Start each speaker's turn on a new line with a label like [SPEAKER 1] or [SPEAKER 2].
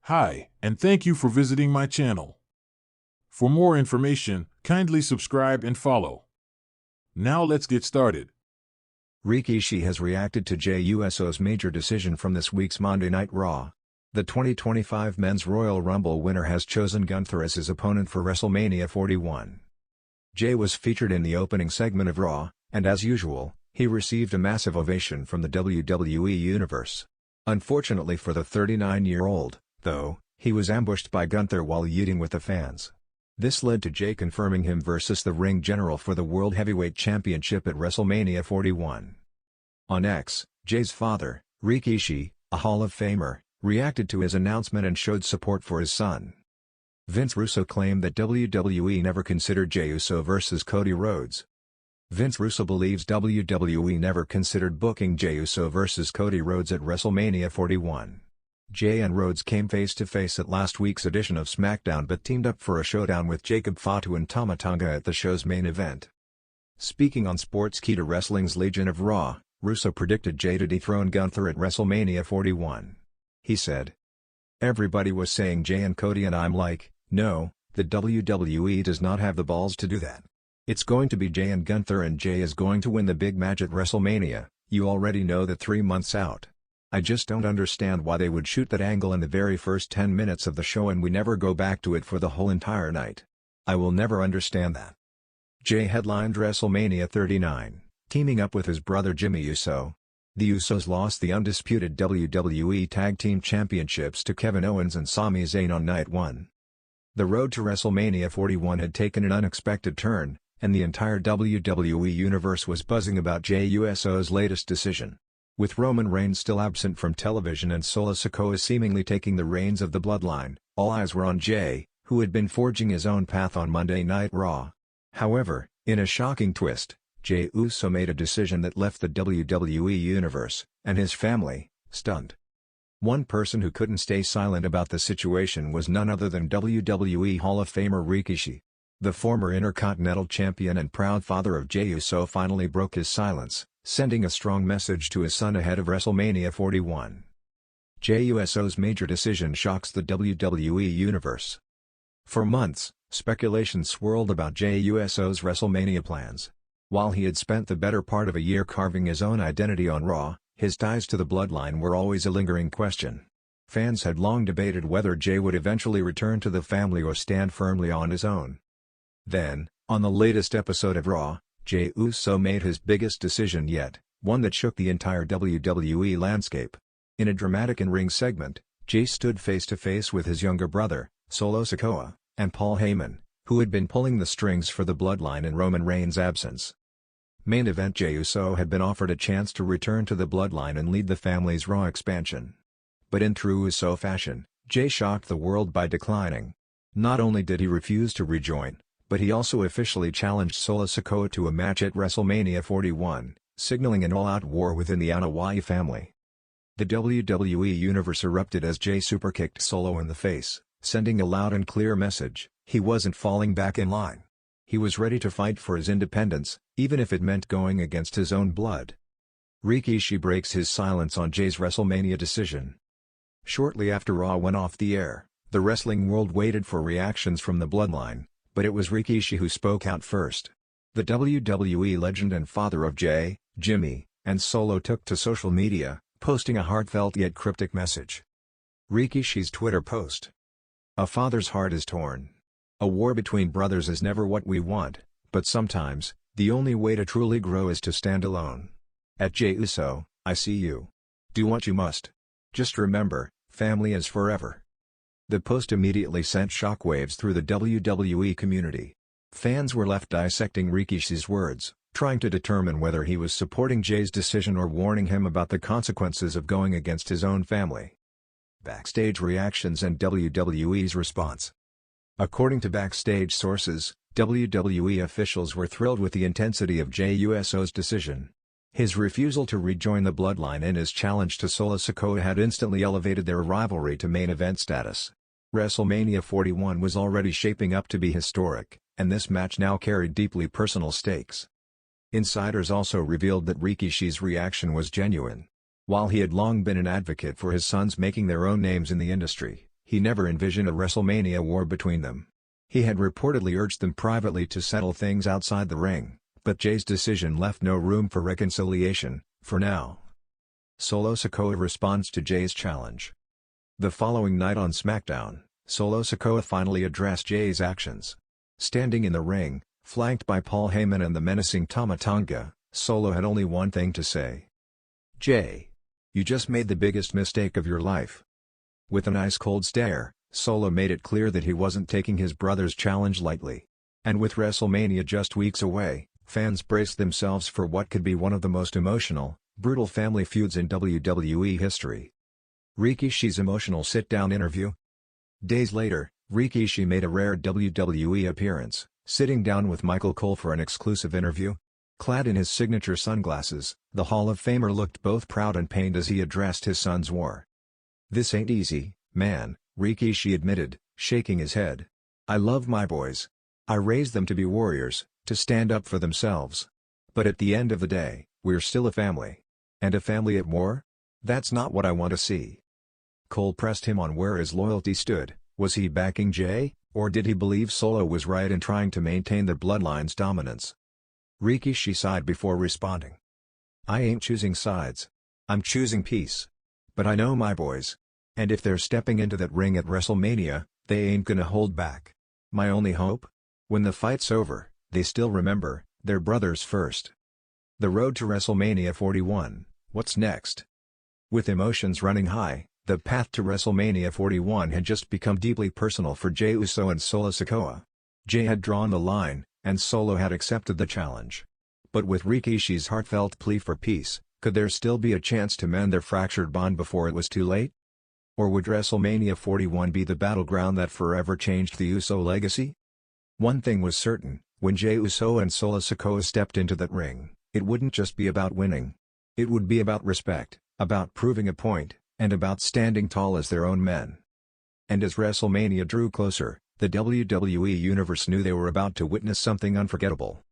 [SPEAKER 1] Hi, and thank you for visiting my channel. For more information, kindly subscribe and follow. Now let's get started.
[SPEAKER 2] Rikishi has reacted to Jey Uso's major decision from this week's Monday Night Raw. The 2025 Men's Royal Rumble winner has chosen Gunther as his opponent for WrestleMania 41. Jey was featured in the opening segment of Raw, and as usual, he received a massive ovation from the WWE Universe. Unfortunately for the 39-year-old, though, he was ambushed by Gunther while eating with the fans. This led to Jey confirming him versus the ring general for the World Heavyweight Championship at WrestleMania 41. On X, Jey's father, Rikishi, a Hall of Famer, reacted to his announcement and showed support for his son. Vince Russo claimed that WWE never considered Jey Uso versus Cody Rhodes. Vince Russo believes WWE never considered booking Jey Uso versus Cody Rhodes at WrestleMania 41. Jey and Rhodes came face-to-face at last week's edition of SmackDown but teamed up for a showdown with Jacob Fatu and Tama Tonga at the show's main event. Speaking on Sportskeeda Wrestling's Legion of Raw, Russo predicted Jey to dethrone Gunther at WrestleMania 41. He said, "Everybody was saying Jey and Cody and I'm like, no, the WWE does not have the balls to do that. It's going to be Jey and Gunther and Jey is going to win the big match at WrestleMania, you already know that 3 months out. I just don't understand why they would shoot that angle in the very first 10 minutes of the show and we never go back to it for the whole entire night. I will never understand that." Jey headlined WrestleMania 39, teaming up with his brother Jimmy Uso. The Usos lost the undisputed WWE Tag Team Championships to Kevin Owens and Sami Zayn on Night 1. The road to WrestleMania 41 had taken an unexpected turn, and the entire WWE Universe was buzzing about Jey Uso's latest decision. With Roman Reigns still absent from television and Solo Sikoa seemingly taking the reins of the bloodline, all eyes were on Jey, who had been forging his own path on Monday Night Raw. However, in a shocking twist, Jey Uso made a decision that left the WWE Universe, and his family, stunned. One person who couldn't stay silent about the situation was none other than WWE Hall of Famer Rikishi. The former Intercontinental Champion and proud father of Jey Uso finally broke his silence, sending a strong message to his son ahead of WrestleMania 41. Jey Uso's major decision shocks the WWE Universe. For months, speculation swirled about Jey Uso's WrestleMania plans. While he had spent the better part of a year carving his own identity on Raw, his ties to the bloodline were always a lingering question. Fans had long debated whether Jey would eventually return to the family or stand firmly on his own. Then, on the latest episode of Raw, Jey Uso made his biggest decision yet, one that shook the entire WWE landscape. In a dramatic in-ring segment, Jey stood face-to-face with his younger brother, Solo Sikoa, and Paul Heyman, who had been pulling the strings for the bloodline in Roman Reigns' absence. Main event Jey Uso had been offered a chance to return to the bloodline and lead the family's Raw expansion. But in true Uso fashion, Jey shocked the world by declining. Not only did he refuse to rejoin, but he also officially challenged Solo Sikoa to a match at WrestleMania 41, signaling an all-out war within the Anoa'i family. The WWE Universe erupted as Jey superkicked Solo in the face, sending a loud and clear message: he wasn't falling back in line. He was ready to fight for his independence, even if it meant going against his own blood. Rikishi breaks his silence on Jey's WrestleMania decision. Shortly after Raw went off the air, the wrestling world waited for reactions from the bloodline, but it was Rikishi who spoke out first. The WWE legend and father of Jey, Jimmy, and Solo took to social media, posting a heartfelt yet cryptic message. Rikishi's Twitter post: "A father's heart is torn. A war between brothers is never what we want, but sometimes, the only way to truly grow is to stand alone. At Jey Uso, I see you. Do what you must. Just remember, family is forever." The post immediately sent shockwaves through the WWE community. Fans were left dissecting Rikishi's words, trying to determine whether he was supporting Jey's decision or warning him about the consequences of going against his own family. Backstage reactions and WWE's response. According to backstage sources, WWE officials were thrilled with the intensity of Jey Uso's decision. His refusal to rejoin the bloodline and his challenge to Solo Sikoa had instantly elevated their rivalry to main event status. WrestleMania 41 was already shaping up to be historic, and this match now carried deeply personal stakes. Insiders also revealed that Rikishi's reaction was genuine. While he had long been an advocate for his sons making their own names in the industry, He never envisioned a WrestleMania war between them. He had reportedly urged them privately to settle things outside the ring, but Jey's decision left no room for reconciliation, for now. Solo Sikoa responds to Jey's challenge. The following night on SmackDown, Solo Sikoa finally addressed Jey's actions. Standing in the ring, flanked by Paul Heyman and the menacing Tama Tonga, Solo had only one thing to say. "Jey, you just made the biggest mistake of your life." With an ice-cold stare, Solo made it clear that he wasn't taking his brother's challenge lightly. And with WrestleMania just weeks away, fans braced themselves for what could be one of the most emotional, brutal family feuds in WWE history. Rikishi's emotional sit-down interview. Days later, Rikishi made a rare WWE appearance, sitting down with Michael Cole for an exclusive interview. Clad in his signature sunglasses, the Hall of Famer looked both proud and pained as he addressed his son's war. "This ain't easy, man," Rikishi admitted, shaking his head. "I love my boys. I raised them to be warriors, to stand up for themselves. But at the end of the day, we're still a family. And a family at war? That's not what I want to see." Cole pressed him on where his loyalty stood. Was he backing Jey, or did he believe Solo was right in trying to maintain the bloodline's dominance? Rikishi sighed before responding. "I ain't choosing sides. I'm choosing peace. But I know my boys. And if they're stepping into that ring at WrestleMania, they ain't gonna hold back. My only hope? When the fight's over, they still remember, their brothers first." The road to WrestleMania 41, what's next? With emotions running high, the path to WrestleMania 41 had just become deeply personal for Jey Uso and Solo Sikoa. Jey had drawn the line, and Solo had accepted the challenge. But with Rikishi's heartfelt plea for peace, could there still be a chance to mend their fractured bond before it was too late? Or would WrestleMania 41 be the battleground that forever changed the Uso legacy? One thing was certain, when Jey Uso and Solo Sikoa stepped into that ring, it wouldn't just be about winning. It would be about respect, about proving a point, and about standing tall as their own men. And as WrestleMania drew closer, the WWE Universe knew they were about to witness something unforgettable.